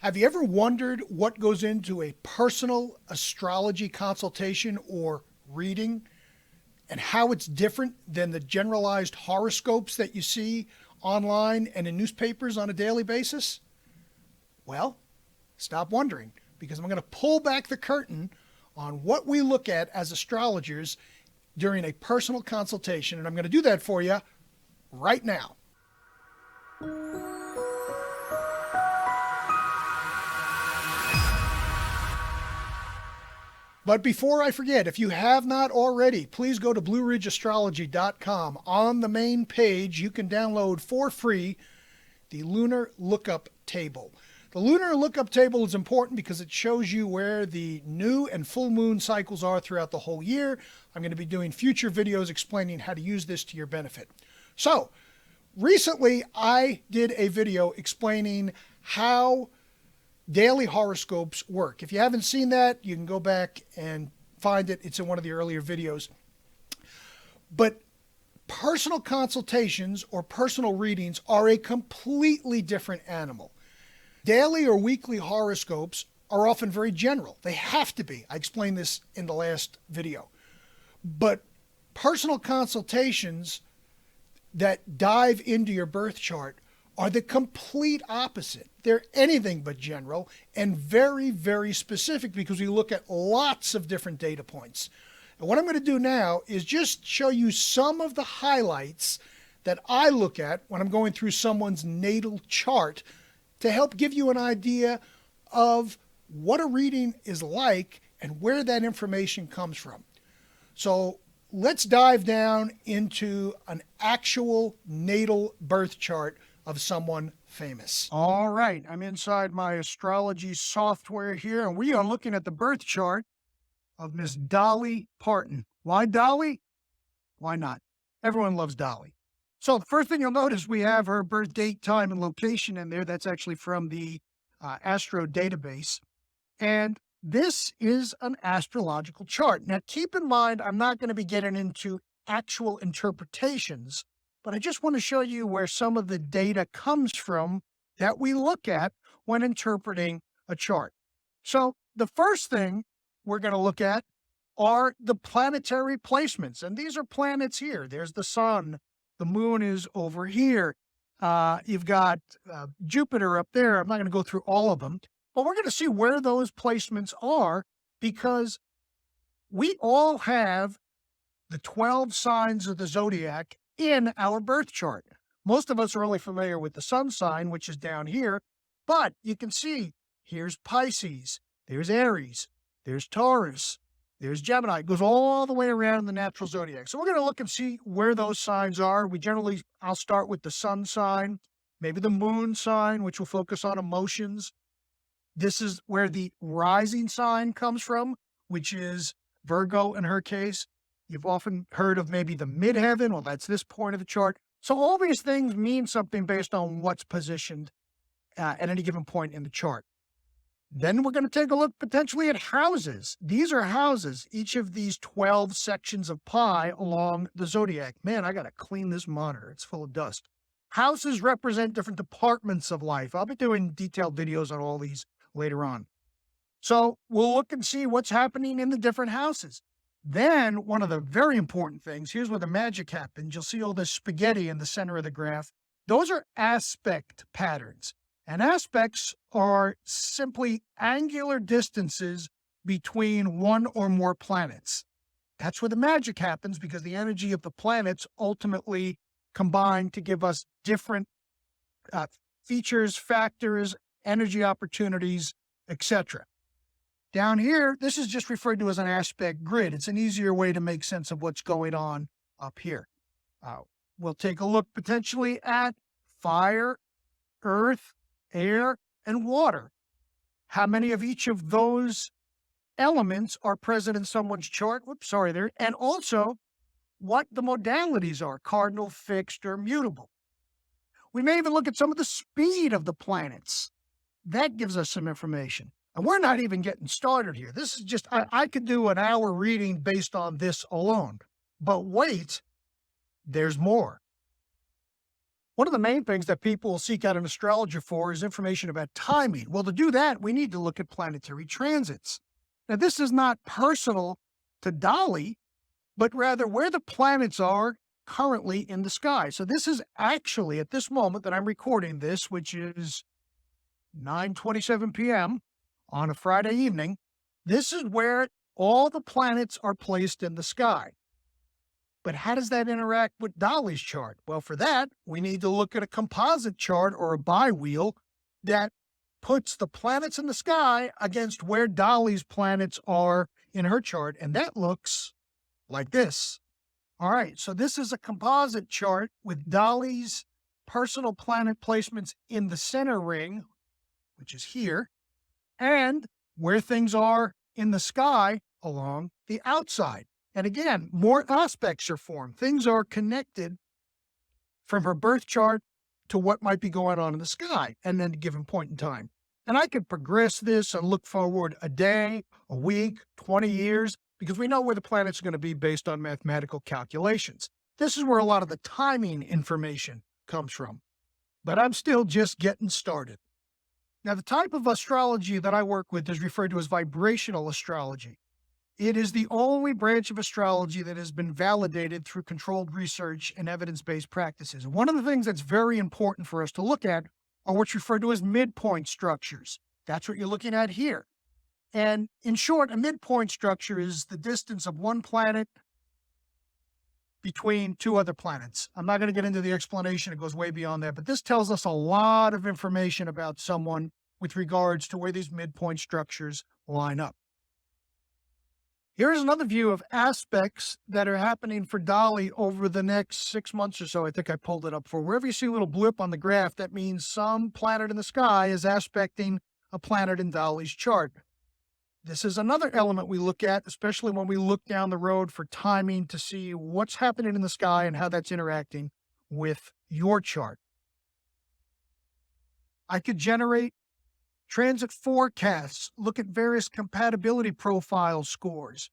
Have you ever wondered what goes into a personal astrology consultation or reading and how it's different than the generalized horoscopes that you see online and in newspapers on a daily basis? Well, stop wondering, because I'm going to pull back the curtain on what we look at as astrologers during a personal consultation, and I'm going to do that for you right now. But before I forget, if you have not already, please go to BlueRidgeAstrology.com. On the main page, you can download for free the Lunar Lookup Table. The Lunar Lookup Table is important because it shows you where the new and full moon cycles are throughout the whole year. I'm going to be doing future videos explaining how to use this to your benefit. So, recently I did a video explaining how daily horoscopes work. If you haven't seen that, you can go back and find it. It's in one of the earlier videos. But personal consultations or personal readings are a completely different animal. Daily or weekly horoscopes are often very general. They have to be. I explained this in the last video. But personal consultations that dive into your birth chart are the complete opposite. They're anything but general and very, very specific because we look at lots of different data points. And what I'm going to do now is just show you some of the highlights that I look at when I'm going through someone's natal chart to help give you an idea of what a reading is like and where that information comes from. So let's dive down into an actual natal birth chart of someone famous. All right, I'm inside my astrology software here, and we are looking at the birth chart of Miss Dolly Parton. Why Dolly? Why not? Everyone loves Dolly. So the first thing you'll notice, we have her birth date, time, and location in there. That's actually from the Astro database. And this is an astrological chart. Now, keep in mind, I'm not going to be getting into actual interpretations, but I just want to show you where some of the data comes from that we look at when interpreting a chart. So the first thing we're going to look at are the planetary placements. And these are planets here. There's the sun. The moon is over here. You've got Jupiter up there. I'm not going to go through all of them, but we're going to see where those placements are because we all have the 12 signs of the zodiac in our birth chart. Most of us are only familiar with the sun sign, which is down here, but you can see here's Pisces, there's Aries, there's Taurus, there's Gemini. It goes all the way around the natural zodiac. So we're going to look and see where those signs are. I'll start with the sun sign, maybe the moon sign, which will focus on emotions. This is where the rising sign comes from, which is Virgo in her case. You've often heard of maybe the midheaven. Well, that's this point of the chart. So all these things mean something based on what's positioned at any given point in the chart. Then we're going to take a look potentially at houses. These are houses, each of these 12 sections of pi along the zodiac. Man, I got to clean this monitor. It's full of dust. Houses represent different departments of life. I'll be doing detailed videos on all these later on. So we'll look and see what's happening in the different houses. Then one of the very important things, here's where the magic happens. You'll see all this spaghetti in the center of the graph. Those are aspect patterns. And aspects are simply angular distances between one or more planets. That's where the magic happens because the energy of the planets ultimately combine to give us different features, factors, energy opportunities, etc. Down here, this is just referred to as an aspect grid. It's an easier way to make sense of what's going on up here. We'll take a look potentially at fire, earth, air, and water. How many of each of those elements are present in someone's chart? Whoops, sorry there. And also what the modalities are, cardinal, fixed, or mutable. We may even look at some of the speed of the planets. That gives us some information. And we're not even getting started here. This is just, I could do an hour reading based on this alone. But wait, there's more. One of the main things that people will seek out an astrologer for is information about timing. Well, to do that, we need to look at planetary transits. Now, this is not personal to Dolly, but rather where the planets are currently in the sky. So this is actually at this moment that I'm recording this, which is 9:27 p.m. on a Friday evening. This is where all the planets are placed in the sky. But how does that interact with Dolly's chart? Well, for that, we need to look at a composite chart or a biwheel that puts the planets in the sky against where Dolly's planets are in her chart. And that looks like this. All right, so this is a composite chart with Dolly's personal planet placements in the center ring, which is here, and where things are in the sky along the outside. And again, more aspects are formed. Things are connected from her birth chart to what might be going on in the sky and then a given point in time. And I could progress this and look forward a day, a week, 20 years, because we know where the planets are going to be based on mathematical calculations. This is where a lot of the timing information comes from. But I'm still just getting started. Now, the type of astrology that I work with is referred to as vibrational astrology. It is the only branch of astrology that has been validated through controlled research and evidence-based practices. And one of the things that's very important for us to look at are what's referred to as midpoint structures. That's what you're looking at here. And in short, a midpoint structure is the distance of one planet between two other planets. I'm not going to get into the explanation. It goes way beyond that. But this tells us a lot of information about someone with regards to where these midpoint structures line up. Here's another view of aspects that are happening for Dolly over the next 6 months or so. I think I pulled it up for. Wherever you see a little blip on the graph, that means some planet in the sky is aspecting a planet in Dolly's chart. This is another element we look at, especially when we look down the road for timing to see what's happening in the sky and how that's interacting with your chart. I could generate transit forecasts, look at various compatibility profile scores.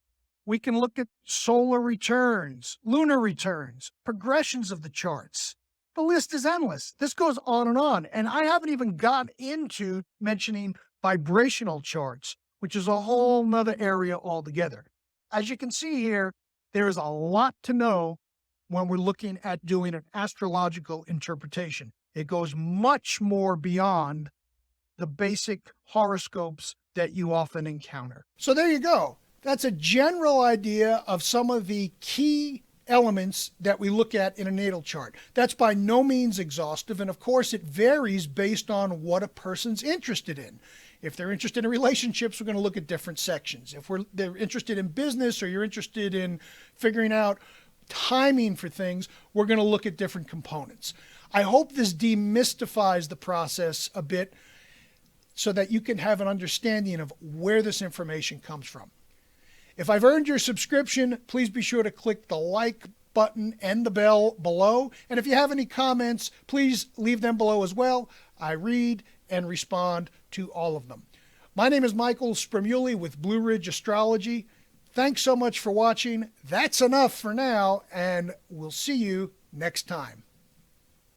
We can look at solar returns, lunar returns, progressions of the charts. The list is endless. This goes on. And I haven't even got into mentioning vibrational charts, which is a whole nother area altogether. As you can see here, there is a lot to know when we're looking at doing an astrological interpretation. It goes much more beyond the basic horoscopes that you often encounter. So there you go. That's a general idea of some of the key elements that we look at in a natal chart. That's by no means exhaustive, and of course it varies based on what a person's interested in. If they're interested in relationships, we're going to look at different sections. If they're interested in business, or you're interested in figuring out timing for things, we're going to look at different components. I hope this demystifies the process a bit so that you can have an understanding of where this information comes from. If I've earned your subscription, please be sure to click the like button and the bell below. And if you have any comments, please leave them below as well. I read and respond to all of them. My name is Michael Spremuli with Blue Ridge Astrology. Thanks so much for watching. That's enough for now, and we'll see you next time.